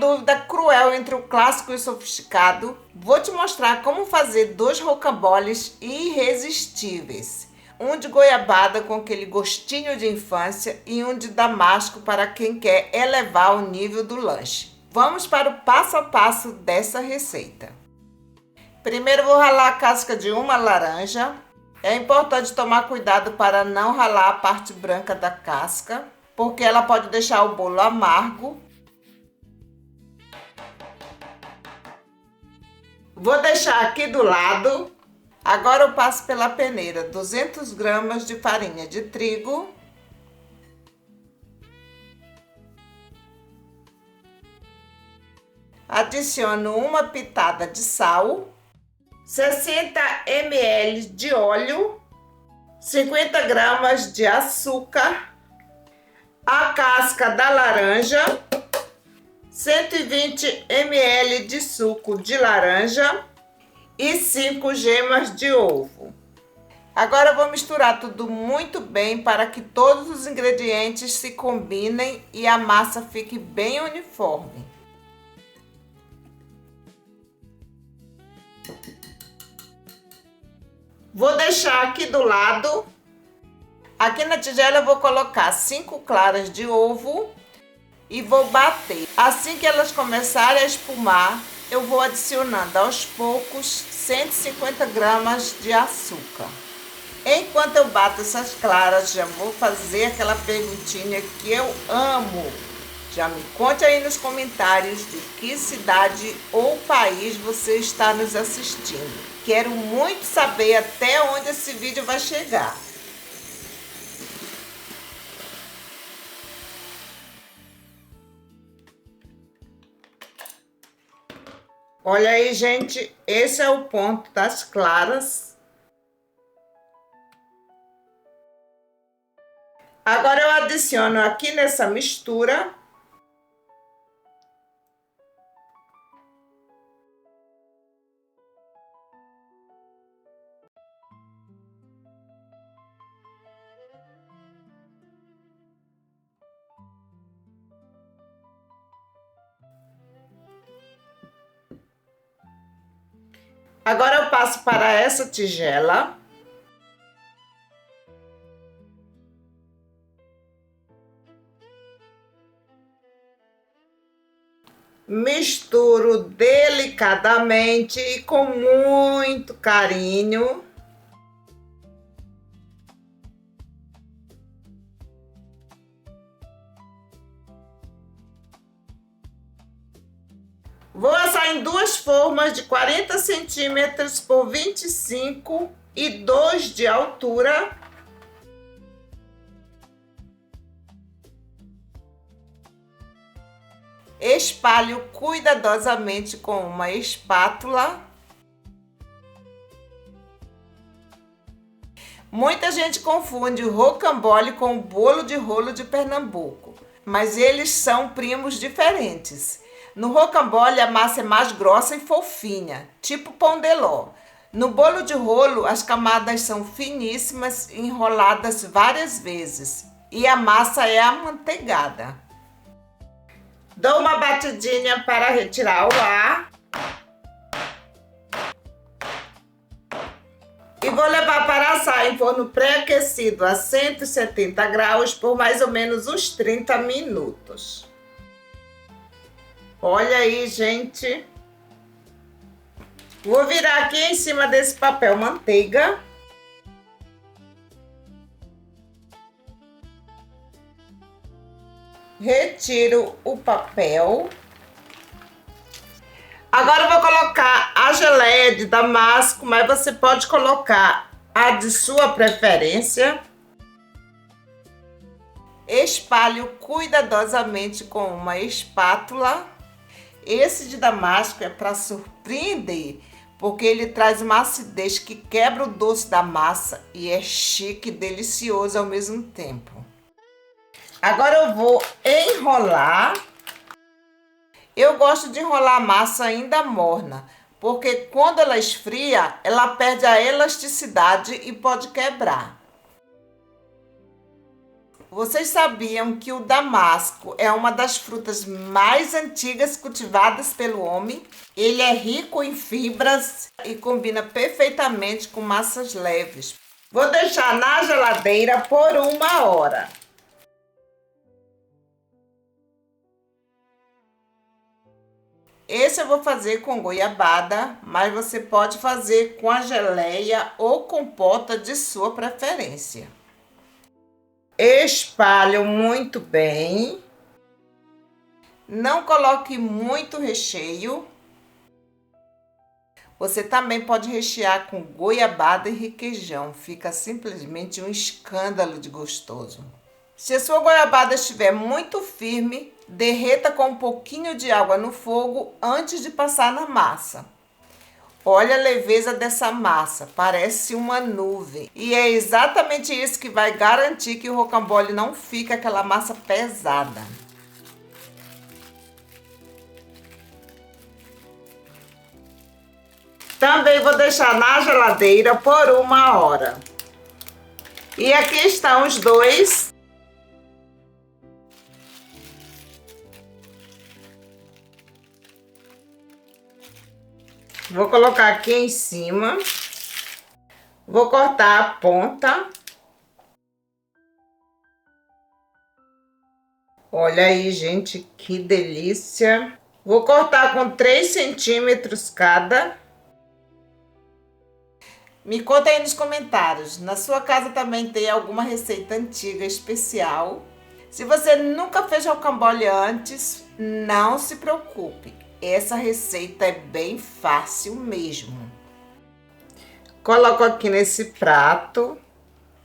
dúvida cruel entre o clássico e o sofisticado, vou te mostrar como fazer 2 rocamboles irresistíveis. Um de goiabada com aquele gostinho de infância e um de damasco para quem quer elevar o nível do lanche. Vamos para o passo a passo dessa receita. Primeiro vou ralar a casca de uma laranja. É importante tomar cuidado para não ralar a parte branca da casca, porque ela pode deixar o bolo amargo. Vou deixar aqui do lado. Agora eu passo pela peneira 200 gramas de farinha de trigo. Adiciono uma pitada de sal, 60 ml de óleo, 50 gramas de açúcar, a casca da laranja, 120 ml de suco de laranja e 5 gemas de ovo. Agora eu vou misturar tudo muito bem para que todos os ingredientes se combinem e a massa fique bem uniforme. Vou deixar aqui do lado. Aqui na tigela eu vou colocar 5 claras de ovo e vou bater. Assim que elas começarem a espumar, eu vou adicionando aos poucos 150 gramas de açúcar. Enquanto eu bato essas claras, já vou fazer aquela perguntinha que eu amo. Já me conte aí nos comentários de que cidade ou país você está nos assistindo. Quero muito saber até onde esse vídeo vai chegar. Olha aí, gente, esse é o ponto das claras. Agora eu adiciono aqui nessa mistura Agora eu passo para essa tigela. Misturo delicadamente e com muito carinho. Vou assar em 2 formas de 40 centímetros por 25 e 2 de altura. Espalho cuidadosamente com uma espátula. Muita gente confunde o rocambole com o bolo de rolo de Pernambuco, mas eles são primos diferentes. No rocambole a massa é mais grossa e fofinha, tipo pão de ló. No bolo de rolo as camadas são finíssimas, enroladas várias vezes, e a massa é amanteigada. Dou uma batidinha para retirar o ar. E vou levar para assar em forno pré-aquecido a 170 graus por mais ou menos uns 30 minutos. Olha aí, gente. Vou virar aqui em cima desse papel manteiga. Retiro o papel. Agora eu vou colocar a geleia de damasco, mas você pode colocar a de sua preferência. Espalho cuidadosamente com uma espátula. Esse de damasco é para surpreender, porque ele traz uma acidez que quebra o doce da massa e é chique e delicioso ao mesmo tempo. Agora eu vou enrolar. Eu gosto de enrolar a massa ainda morna, porque quando ela esfria, ela perde a elasticidade e pode quebrar. Vocês sabiam que o damasco é uma das frutas mais antigas cultivadas pelo homem? Ele é rico em fibras e combina perfeitamente com massas leves. Vou deixar na geladeira por 1 hora. Esse eu vou fazer com goiabada, mas você pode fazer com a geleia ou compota de sua preferência. Espalho muito bem. Não coloque muito recheio. Você também pode rechear com goiabada e requeijão. Fica simplesmente um escândalo de gostoso. Se a sua goiabada estiver muito firme, derreta com um pouquinho de água no fogo antes de passar na massa. Olha a leveza dessa massa, parece uma nuvem. E é exatamente isso que vai garantir que o rocambole não fique aquela massa pesada. Também vou deixar na geladeira por 1 hora. E aqui estão os dois. Vou colocar aqui em cima. Vou cortar a ponta. Olha aí, gente, que delícia. Vou cortar com 3 centímetros cada. Me conta aí nos comentários, na sua casa também tem alguma receita antiga especial? Se você nunca fez rocambole antes, não se preocupe. Essa receita é bem fácil mesmo. Coloco aqui nesse prato.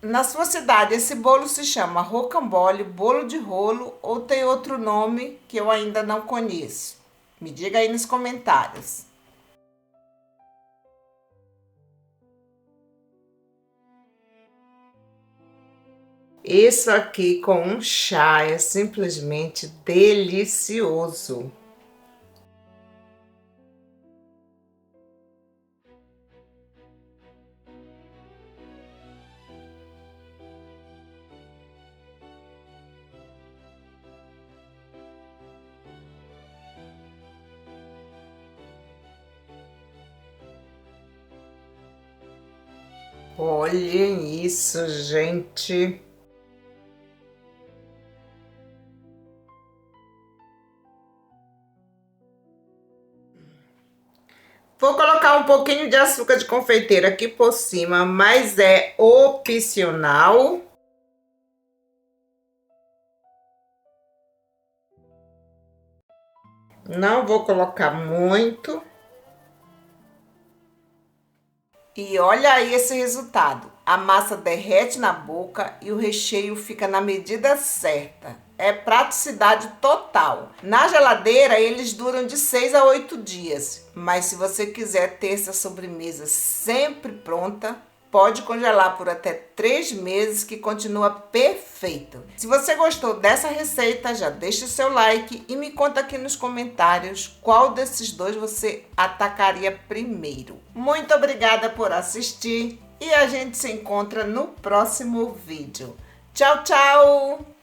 Na sua cidade, esse bolo se chama rocambole, bolo de rolo ou tem outro nome que eu ainda não conheço? Me diga aí nos comentários. Isso aqui com um chá é simplesmente delicioso. Olhem isso, gente. Vou colocar um pouquinho de açúcar de confeiteiro aqui por cima, mas é opcional. Não vou colocar muito. E olha aí esse resultado. A massa derrete na boca e o recheio fica na medida certa. É praticidade total. Na geladeira, eles duram de 6 a 8 dias. Mas se você quiser ter essa sobremesa sempre pronta, pode congelar por até 3 meses que continua perfeito. Se você gostou dessa receita, já deixa o seu like e me conta aqui nos comentários qual desses dois você atacaria primeiro. Muito obrigada por assistir e a gente se encontra no próximo vídeo. Tchau, tchau!